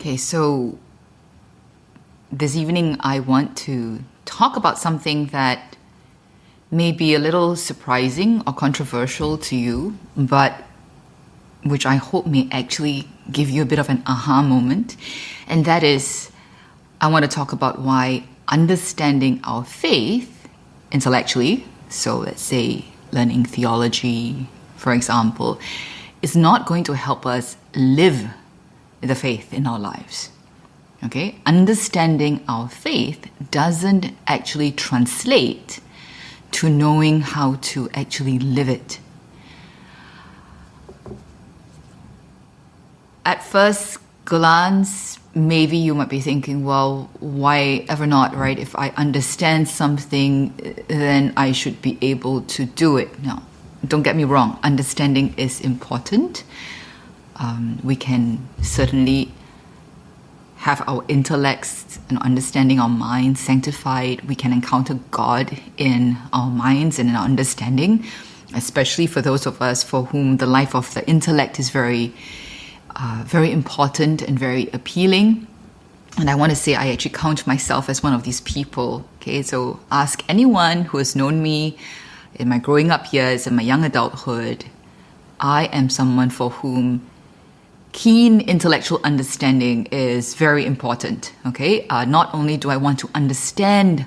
Okay, so this evening I want to talk about something that may be a little surprising or controversial to you, but which I hope may actually give you a bit of an aha moment. And that is, I want to talk about why understanding our faith intellectually, so let's say learning theology, for example, is not going to help us live the faith in our lives. Okay? Understanding our faith doesn't actually translate to knowing how to actually live it. At first glance, maybe you might be thinking, well, why ever not, right? If I understand something, then I should be able to do it. No, don't get me wrong. Understanding is important. We can certainly have our intellects and understanding our minds sanctified. We can encounter God in our minds and in our understanding, especially for those of us for whom the life of the intellect is very important and very appealing. And I want to say I actually count myself as one of these people. Okay, so ask anyone who has known me in my growing up years, in my young adulthood. I am someone for whom keen intellectual understanding is very important. Okay, not only do I want to understand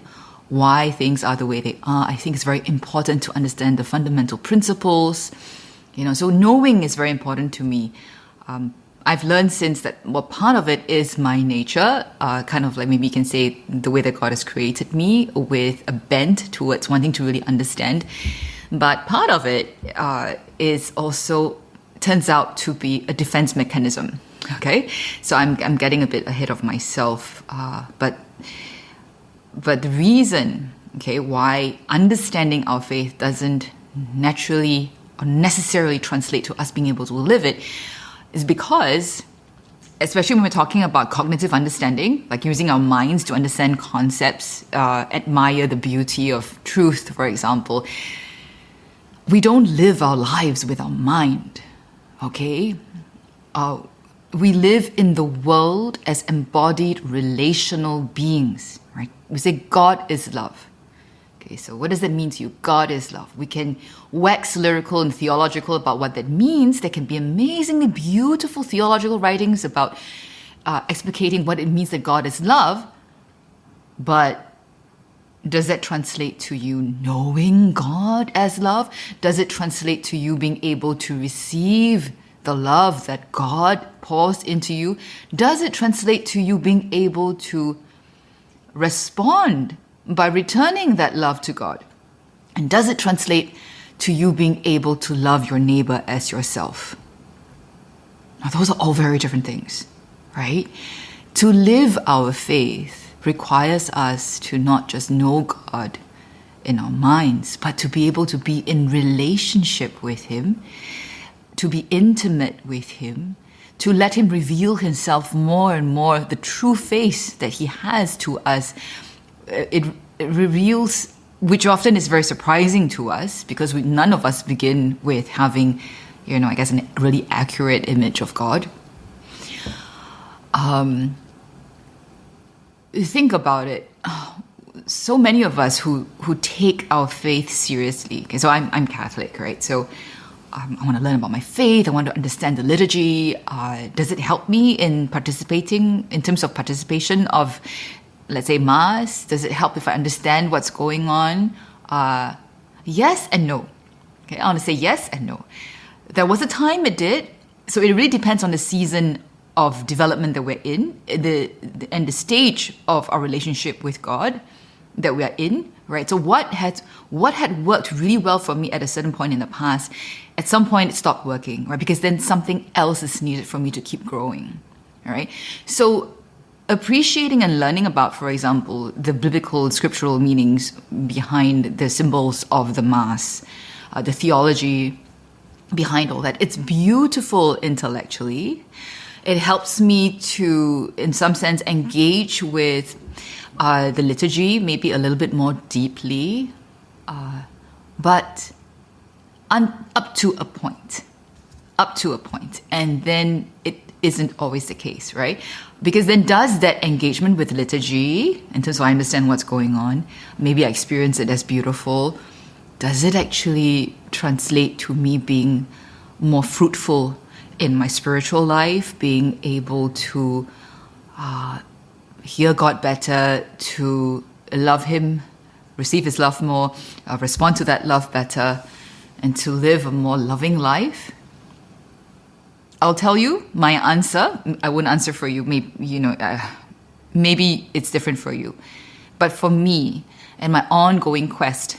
why things are the way they are, I think it's very important to understand the fundamental principles. So knowing is very important to me. I've learned since that, well, part of it is my nature, kind of like maybe you can say the way that God has created me with a bent towards wanting to really understand. But part of it is also turns out to be a defense mechanism. Okay, so I'm getting a bit ahead of myself, but the reason, okay, why understanding our faith doesn't naturally or necessarily translate to us being able to live it is because, especially when we're talking about cognitive understanding, like using our minds to understand concepts, admire the beauty of truth, for example, we don't live our lives with our mind, okay? We live in the world as embodied relational beings, right? We say God is love. Okay, so what does that mean to you? God is love. We can wax lyrical and theological about what that means. There can be amazingly beautiful theological writings about explicating what it means that God is love. But does that translate to you knowing God as love? Does it translate to you being able to receive the love that God pours into you? Does it translate to you being able to respond by returning that love to God? And does it translate to you being able to love your neighbor as yourself? Now, those are all very different things, right? To live our faith requires us to not just know God in our minds, but to be able to be in relationship with Him, to be intimate with Him, to let Him reveal Himself more and more, the true face that He has to us. It reveals, which often is very surprising to us, because none of us begin with having, I guess, a really accurate image of God. Think about it. So many of us who take our faith seriously. Okay, so I'm Catholic, right? So I want to learn about my faith. I want to understand the liturgy. Does it help me in terms of participation of, let's say, Mass? Does it help if I understand what's going on? Yes and no. Okay, I want to say yes and no. There was a time it did. So it really depends on the season of development that we're in, and the stage of our relationship with God that we are in, right? So what had worked really well for me at a certain point in the past, at some point it stopped working, right? Because then something else is needed for me to keep growing, all right? So appreciating and learning about, for example, the biblical scriptural meanings behind the symbols of the Mass, the theology behind all that, it's beautiful intellectually. It helps me to, in some sense, engage with the liturgy maybe a little bit more deeply, but up to a point. And then isn't always the case, right? Because then does that engagement with liturgy, in terms of I understand what's going on, maybe I experience it as beautiful, does it actually translate to me being more fruitful in my spiritual life, being able to hear God better, to love Him, receive His love more, respond to that love better, and to live a more loving life? I'll tell you my answer. I wouldn't answer for you. Maybe it's different for you. But for me and my ongoing quest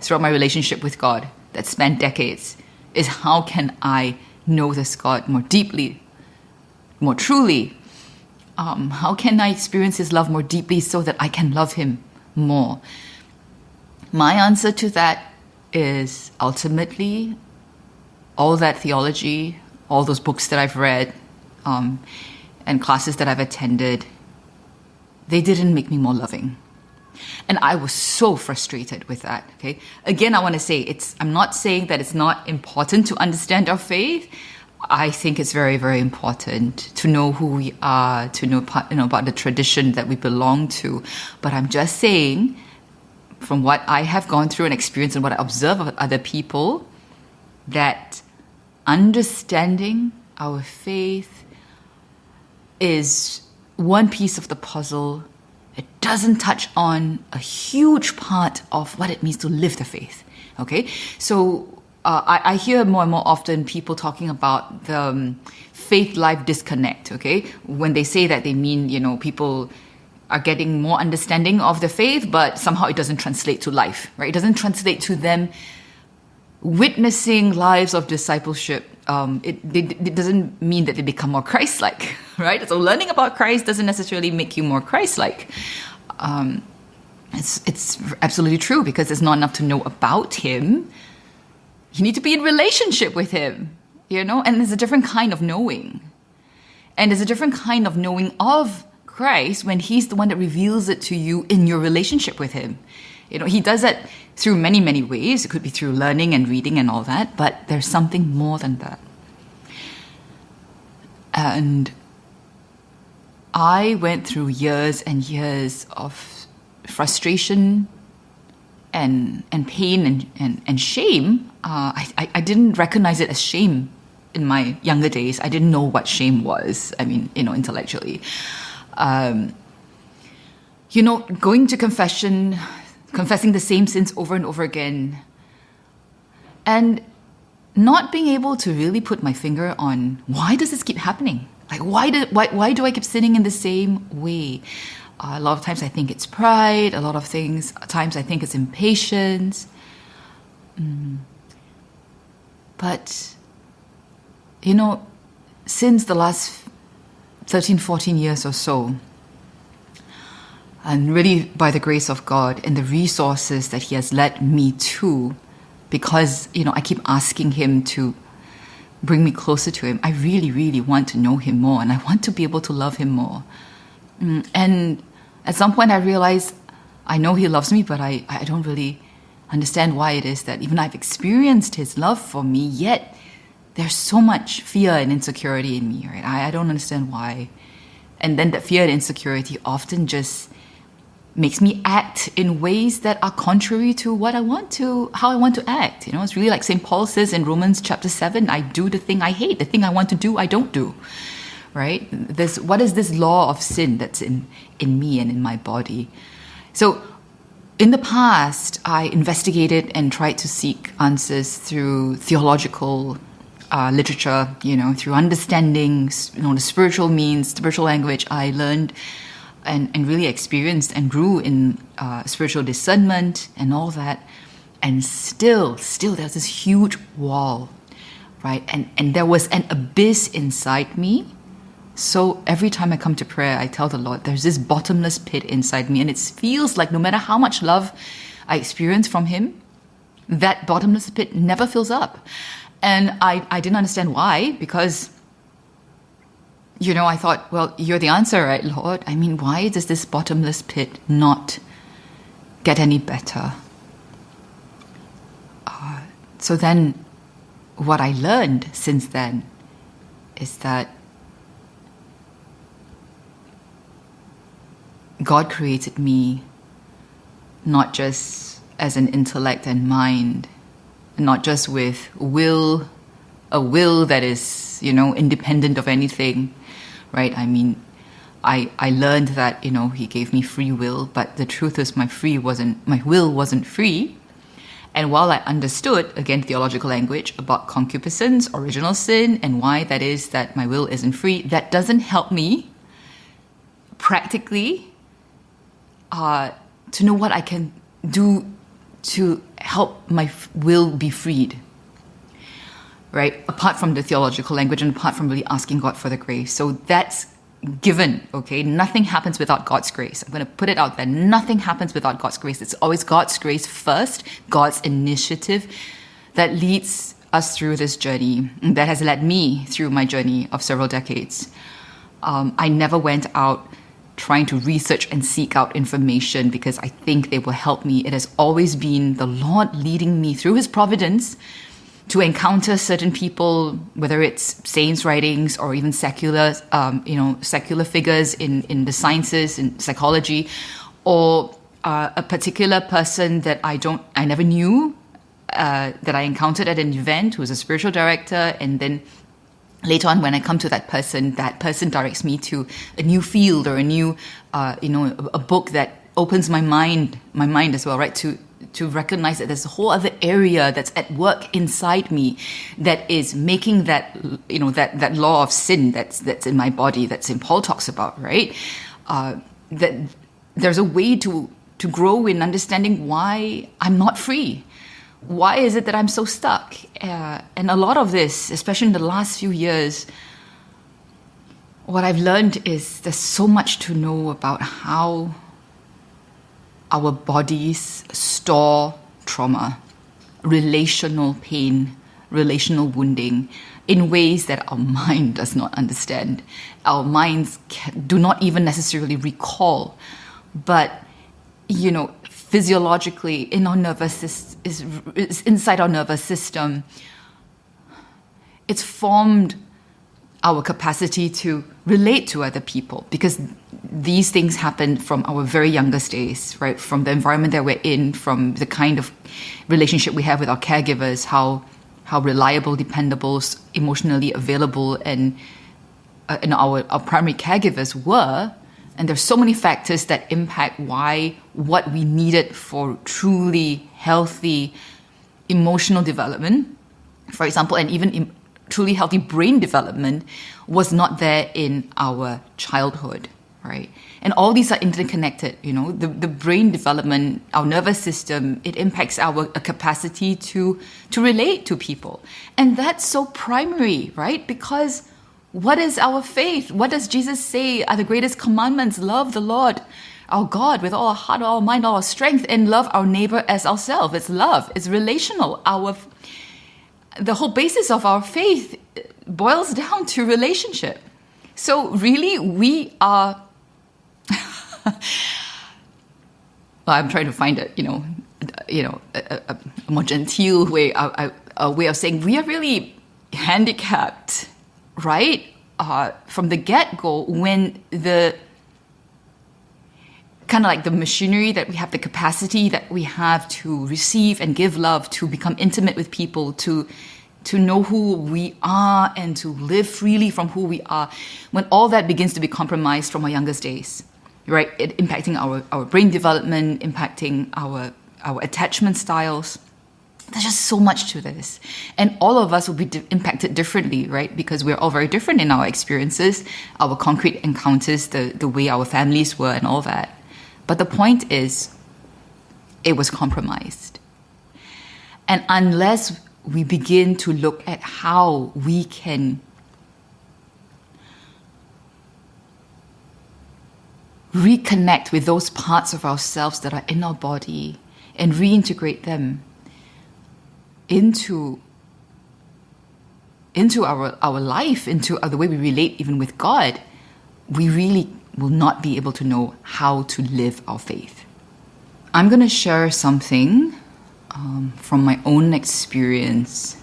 throughout my relationship with God that spanned decades is how can I know this God more deeply, more truly? How can I experience His love more deeply so that I can love Him more? My answer to that is ultimately all that theology, all those books that I've read, and classes that I've attended, they didn't make me more loving. And I was so frustrated with that, okay? Again, I want to say, I'm not saying that it's not important to understand our faith. I think it's very, very important to know who we are, to know about the tradition that we belong to. But I'm just saying, from what I have gone through and experienced and what I observe of other people, that understanding our faith is one piece of the puzzle. It doesn't touch on a huge part of what it means to live the faith. Okay, so I hear more and more often people talking about the faith-life disconnect. Okay, when they say that, they mean people are getting more understanding of the faith, but somehow it doesn't translate to life. Right? It doesn't translate to them witnessing lives of discipleship. It doesn't mean that they become more Christ-like, right? So learning about Christ doesn't necessarily make you more Christ-like. It's absolutely true, because it's not enough to know about Him. You need to be in relationship with Him, and there's a different kind of knowing. And there's a different kind of knowing of Christ when He's the one that reveals it to you in your relationship with Him. He does that through many, many ways. It could be through learning and reading and all that, but there's something more than that. And I went through years and years of frustration and pain and shame. I didn't recognize it as shame in my younger days. I didn't know what shame was, intellectually. Going to confession, confessing the same sins over and over again, and not being able to really put my finger on why does this keep happening? Like, why do I keep sinning in the same way? A lot of times I think it's pride. A lot of times I think it's impatience. But, since the last 13, 14 years or so, and really by the grace of God and the resources that He has led me to, because, I keep asking Him to bring me closer to Him, I really, really want to know Him more, and I want to be able to love Him more. And at some point I realized I know He loves me, but I don't really understand why it is that even I've experienced His love for me, yet there's so much fear and insecurity in me, right? I don't understand why. And then that fear and insecurity often just makes me act in ways that are contrary to how I want to act. It's really like St. Paul says in Romans chapter 7, I do the thing I hate, the thing I want to do, I don't do, right? What is this law of sin that's in me and in my body? So in the past, I investigated and tried to seek answers through theological literature, through understanding, the spiritual means, spiritual language. I learned and really experienced and grew in spiritual discernment and all that. And still there's this huge wall, right? And there was an abyss inside me. So every time I come to prayer, I tell the Lord, there's this bottomless pit inside me. And it feels like no matter how much love I experience from Him, that bottomless pit never fills up. And I didn't understand why, because I thought, well, you're the answer, right, Lord? I mean, why does this bottomless pit not get any better? So then what I learned since then is that God created me not just as an intellect and mind, not just with a will that is, independent of anything, right? I mean, I learned that, he gave me free will, but the truth is my will wasn't free. And while I understood, again, theological language about concupiscence, original sin, and why that is that my will isn't free, that doesn't help me practically to know what I can do to help my will be freed, right? Apart from the theological language and apart from really asking God for the grace. So that's given, okay? Nothing happens without God's grace. I'm going to put it out there. Nothing happens without God's grace. It's always God's grace first, God's initiative that leads us through this journey, that has led me through my journey of several decades. I never went out trying to research and seek out information because I think they will help me. It has always been the Lord leading me through His providence to encounter certain people, whether it's saints' writings or even secular figures in the sciences, in psychology, or a particular person that I never knew, that I encountered at an event, who was a spiritual director, and then later on, when I come to that person directs me to a new field or a new, a book that opens my mind as well, right? To recognize that there's a whole other area that's at work inside me that is making that, that law of sin that's in my body, that St. Paul talks about, right? That there's a way to grow in understanding why I'm not free. Why is it that I'm so stuck? And a lot of this, especially in the last few years, what I've learned is there's so much to know about how our bodies store trauma, relational pain, relational wounding, in ways that our mind does not understand. Our minds do not even necessarily recall, but, physiologically in our nervous system, is inside our nervous system. It's formed our capacity to relate to other people because these things happen from our very youngest days, right? From the environment that we're in, from the kind of relationship we have with our caregivers, how reliable, dependable, emotionally available, and our primary caregivers were. And there's so many factors that impact what we needed for truly healthy emotional development, for example, and even truly healthy brain development was not there in our childhood, right? And all these are interconnected, the brain development, our nervous system, it impacts our capacity to relate to people. And that's so primary, right? Because what is our faith? What does Jesus say are the greatest commandments? Love the Lord, our God, with all our heart, all our mind, all our strength, and love our neighbor as ourselves. It's love. It's relational. The whole basis of our faith boils down to relationship. So really, we are... well, I'm trying to find it, a more genteel way, a way of saying we are really handicapped, right? From the get-go, when the kind of like the machinery that we have, the capacity that we have to receive and give love, to become intimate with people, to know who we are and to live freely from who we are, when all that begins to be compromised from our youngest days, right? It impacting our brain development, impacting our attachment styles. There's just so much to this. And all of us will be impacted differently, right? Because we're all very different in our experiences, our concrete encounters, the way our families were and all that. But the point is, it was compromised. And unless we begin to look at how we can reconnect with those parts of ourselves that are in our body and reintegrate them into our life, into the way we relate even with God, we really will not be able to know how to live our faith. I'm going to share something from my own experience.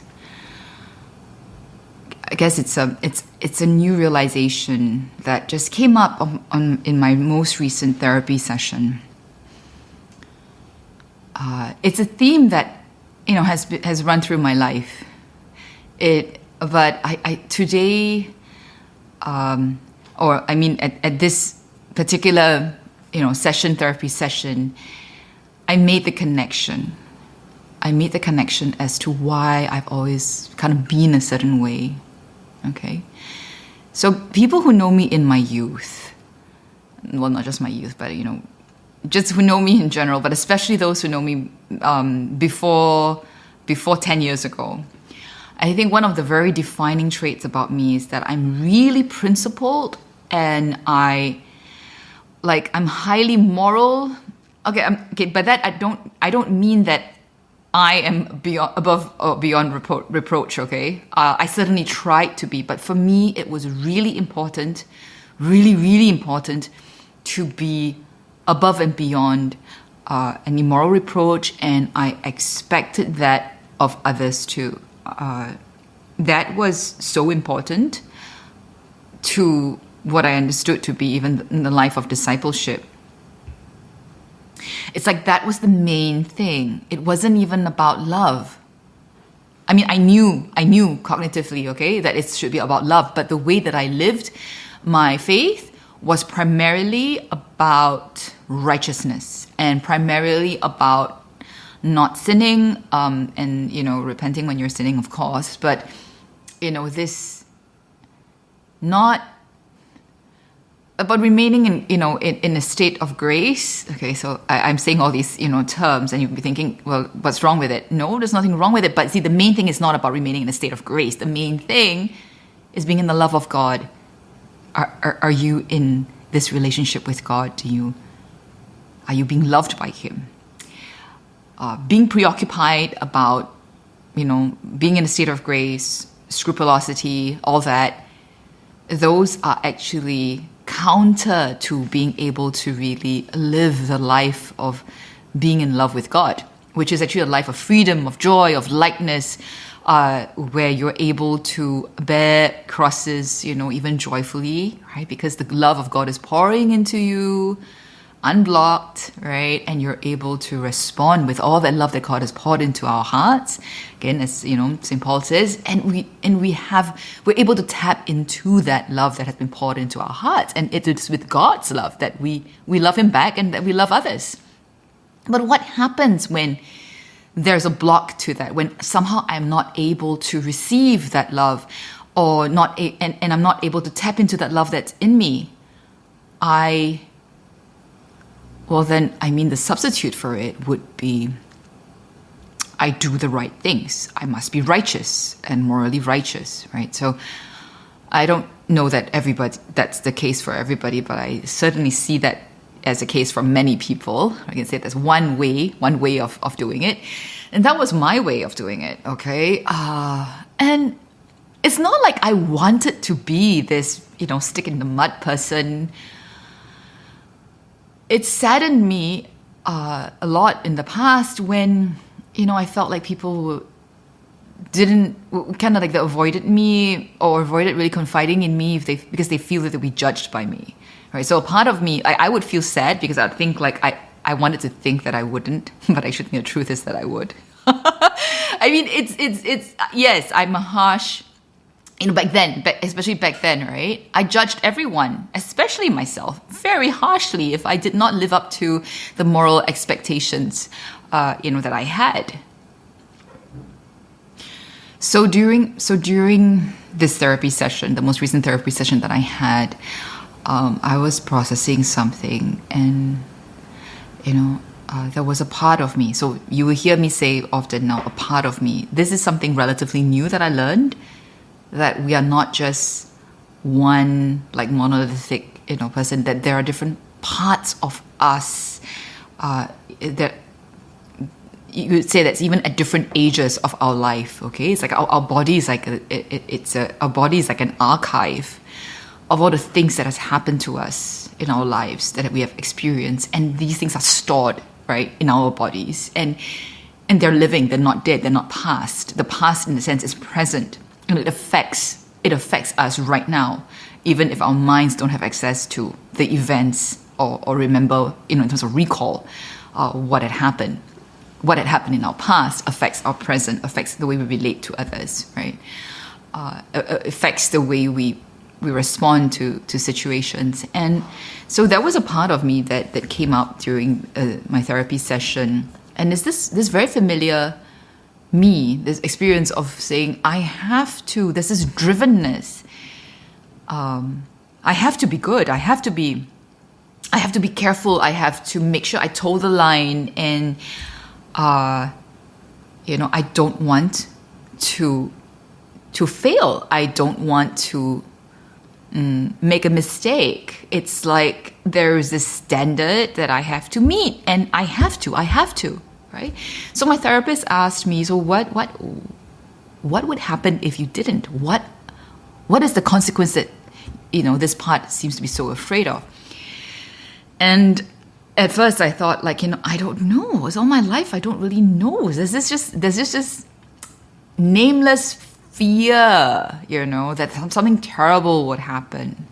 I guess it's a new realization that just came up in my most recent therapy session. It's a theme that has run through my life. But I today, at this particular therapy session, I made the connection. As to why I've always kind of been a certain way. Okay, so people who know me in my youth, well, not just my youth, but just who know me in general, but especially those who know me before 10 years ago. I think one of the very defining traits about me is that I'm really principled and I'm highly moral. Okay, by that I don't mean that I am above or beyond reproach, okay? I certainly tried to be, but for me, it was really important, really, really important to be above and beyond any moral reproach, and I expected that of others too. That was so important to what I understood to be even in the life of discipleship. It's like that was the main thing. It wasn't even about love. I mean, I knew cognitively, okay, that it should be about love, but the way that I lived my faith was primarily about righteousness and primarily about not sinning, and repenting when you're sinning, of course, but this not about remaining in a state of grace. Okay, so I'm saying all these terms, and you'll be thinking, well, what's wrong with it? No, there's nothing wrong with it. But see, the main thing is not about remaining in a state of grace. The main thing is being in the love of God. Are you in this relationship with God? Are you being loved by Him? Being preoccupied about being in a state of grace, scrupulosity, all that. Those are actually counter to being able to really live the life of being in love with God, which is actually a life of freedom, of joy, of lightness, where you're able to bear crosses, even joyfully, right? Because the love of God is pouring into you, unblocked, right? And you're able to respond with all that love that God has poured into our hearts. Again, as St. Paul says, and we're able to tap into that love that has been poured into our hearts. And it is with God's love that we love Him back and that we love others. But what happens when there's a block to that, when somehow I'm not able to receive that love, or and I'm not able to tap into that love that's in me? The substitute for it would be, I do the right things. I must be righteous and morally righteous, right? So I don't know that that's the case for everybody, but I certainly see that as a case for many people. I can say there's one way of doing it. And that was my way of doing it, okay? And it's not like I wanted to be this, stick in the mud person. It saddened me a lot in the past when, I felt like people they avoided me or avoided really confiding in me because they feel that they'll be judged by me, right? So a part of me, I would feel sad because I'd think I wanted to think that I wouldn't, but actually the truth is that I would. I mean, it's yes, I'm a harsh. Especially back then, right? I judged everyone, especially myself, very harshly if I did not live up to the moral expectations, that I had. So during this therapy session, the most recent therapy session that I had, I was processing something, and there was a part of me. So you will hear me say often now, a part of me. This is something relatively new that I learned. That we are not just one monolithic person, that there are different parts of us that you would say that's even at different ages of our life. Okay, it's like our body is like our body is like an archive of all the things that has happened to us in our lives that we have experienced, and these things are stored right in our bodies, and they're living, they're not dead, they're not past. The past in a sense is present. And it affects it affects us right now, even if our minds don't have access to the events or remember, in terms of recall, what had happened. What had happened in our past affects our present, affects the way we relate to others, right? Affects the way we respond to situations. And so that was a part of me that came up during my therapy session. And it's this very familiar this experience of saying, I have to, there's this drivenness. I have to be good. I have to be careful. I have to make sure I toe the line. And, I don't want to fail. I don't want to make a mistake. It's like there's this standard that I have to meet, and I have to, right? So my therapist asked me, so what would happen if you didn't? What is the consequence that, this part seems to be so afraid of? And at first I thought, I don't know. It's all my life. I don't really know. There's just nameless fear, that something terrible would happen.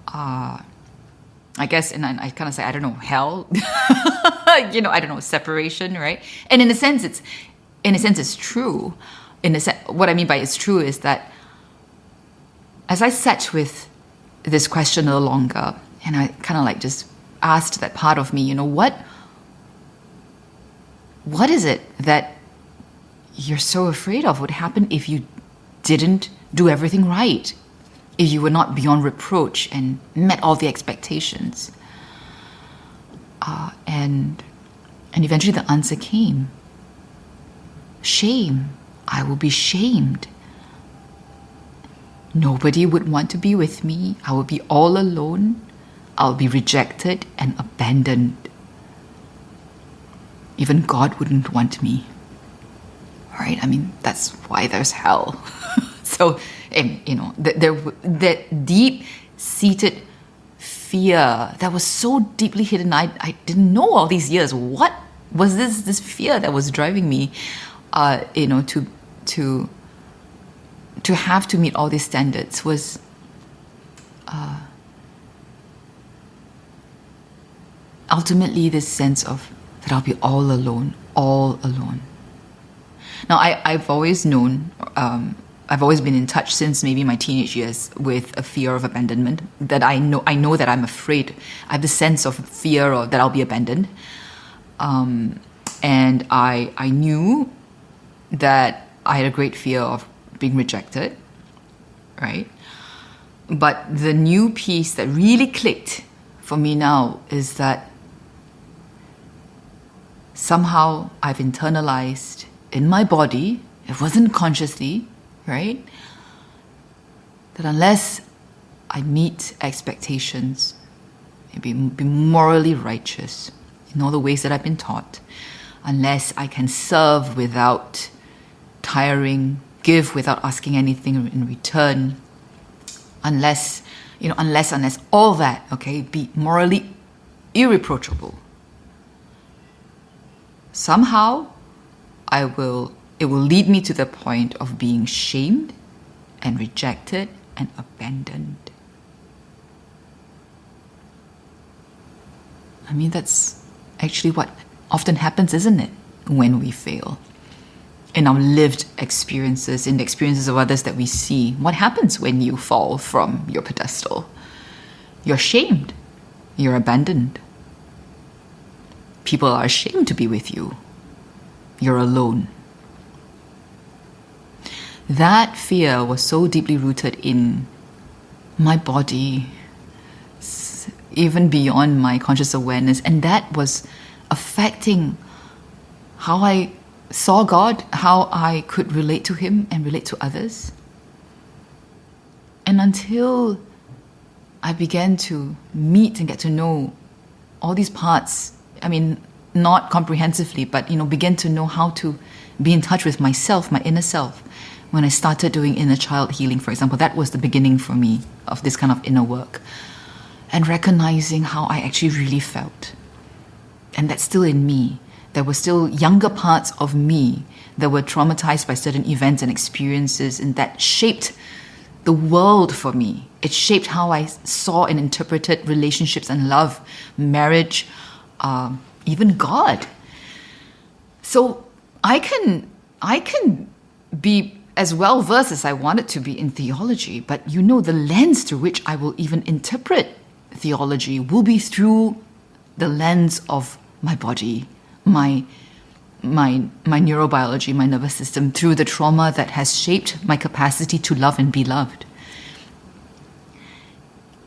I guess, and I kind of say, I don't know, hell, I don't know, separation, right? And in a sense, it's true. What I mean by it's true is that as I sat with this question a little longer, and I kind of just asked that part of me, what is it that you're so afraid of would happen if you didn't do everything right, if you were not beyond reproach and met all the expectations? And eventually the answer came. Shame. I will be shamed. Nobody would want to be with me. I will be all alone. I'll be rejected and abandoned. Even God wouldn't want me. Right? I mean, that's why there's hell. So, that deep-seated fear that was so deeply hidden, I didn't know all these years. What was this fear that was driving me, to have to meet all these standards was ultimately this sense of that I'll be all alone. Now, I've always known, I've always been in touch since maybe my teenage years with a fear of abandonment, that I know that I'm afraid. I have the sense of fear of that I'll be abandoned. And I knew that I had a great fear of being rejected, right? But the new piece that really clicked for me now is that somehow I've internalized in my body, it wasn't consciously, right? That unless I meet expectations, maybe be morally righteous in all the ways that I've been taught, unless I can serve without tiring, give without asking anything in return, unless all that, okay, be morally irreproachable, somehow it will lead me to the point of being shamed and rejected and abandoned. I mean, that's actually what often happens, isn't it, when we fail? In our lived experiences, in the experiences of others that we see, what happens when you fall from your pedestal? You're shamed. You're abandoned. People are ashamed to be with you. You're alone. That fear was so deeply rooted in my body, even beyond my conscious awareness, and that was affecting how I saw God, how I could relate to Him and relate to others. And until I began to meet and get to know all these parts, I mean, not comprehensively, but begin to know how to be in touch with myself, my inner self. When I started doing inner child healing, for example, that was the beginning for me of this kind of inner work. And recognizing how I actually really felt. And that's still in me. There were still younger parts of me that were traumatized by certain events and experiences, and that shaped the world for me. It shaped how I saw and interpreted relationships and love, marriage, even God. So I can be as well versed as I wanted to be in theology, but the lens through which I will even interpret theology will be through the lens of my body, my neurobiology, my nervous system, through the trauma that has shaped my capacity to love and be loved.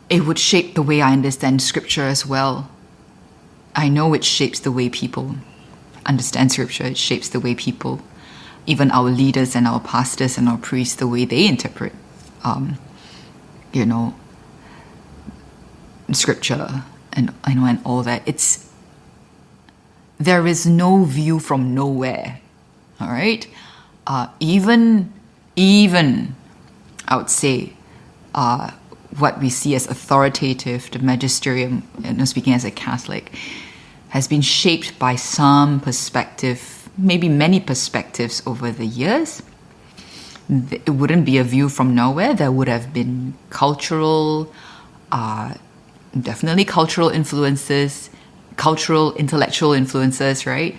It would shape the way I understand scripture as well. I know it shapes the way people understand scripture. It shapes the way people, even our leaders and our pastors and our priests, the way they interpret, scripture and all that. There is no view from nowhere. All right, even I would say what we see as authoritative, the magisterium, speaking as a Catholic, has been shaped by some perspective, maybe many perspectives over the years. It wouldn't be a view from nowhere. There would have been definitely cultural influences, cultural intellectual influences, right?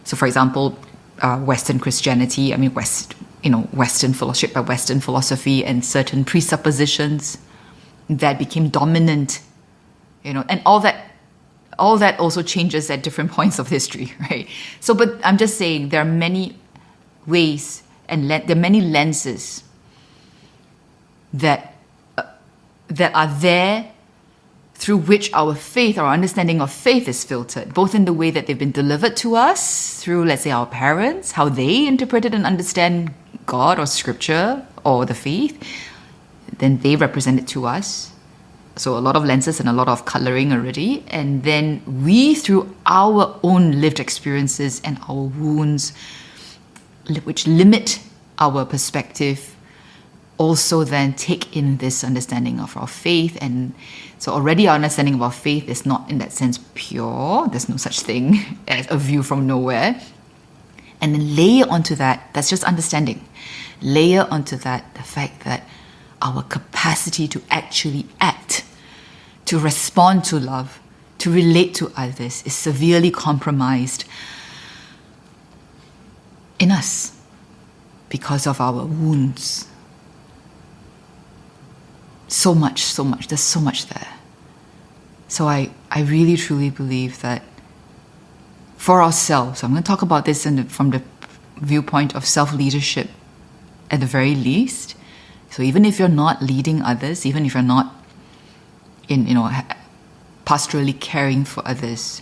So, for example, Western Christianity, Western philosophy, by Western philosophy and certain presuppositions that became dominant, and all that also changes at different points of history, right? So, but I'm just saying there are many ways and there are many lenses that are there through which our faith, our understanding of faith is filtered, both in the way that they've been delivered to us through, let's say, our parents, how they interpreted and understand God or scripture or the faith, then they represent it to us. So a lot of lenses and a lot of coloring already. And then we, through our own lived experiences and our wounds, which limit our perspective, also then take in this understanding of our faith. And so already our understanding of our faith is not in that sense pure. There's no such thing as a view from nowhere. And then layer onto that, that's just understanding. Layer onto that the fact that our capacity to actually act, to respond to love, to relate to others is severely compromised in us because of our wounds. So much. There's so much there. So I really, truly believe that for ourselves, I'm going to talk about this from the viewpoint of self-leadership at the very least. So even if you're not leading others, even if you're not pastorally caring for others,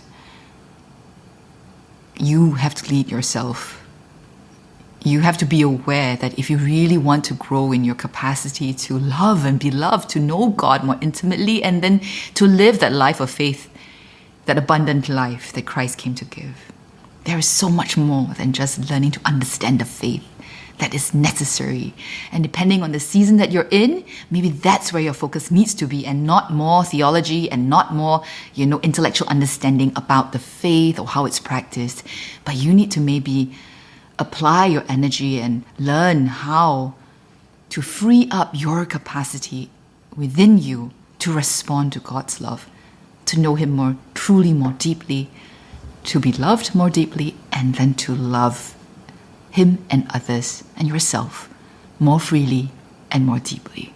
you have to lead yourself. You have to be aware that if you really want to grow in your capacity to love and be loved, to know God more intimately, and then to live that life of faith, that abundant life that Christ came to give, there is so much more than just learning to understand the faith that is necessary. And depending on the season that you're in, maybe that's where your focus needs to be, and not more theology and not more, intellectual understanding about the faith or how it's practiced. But you need to maybe apply your energy and learn how to free up your capacity within you to respond to God's love, to know Him more truly, more deeply, to be loved more deeply, and then to love Him and others and yourself more freely and more deeply.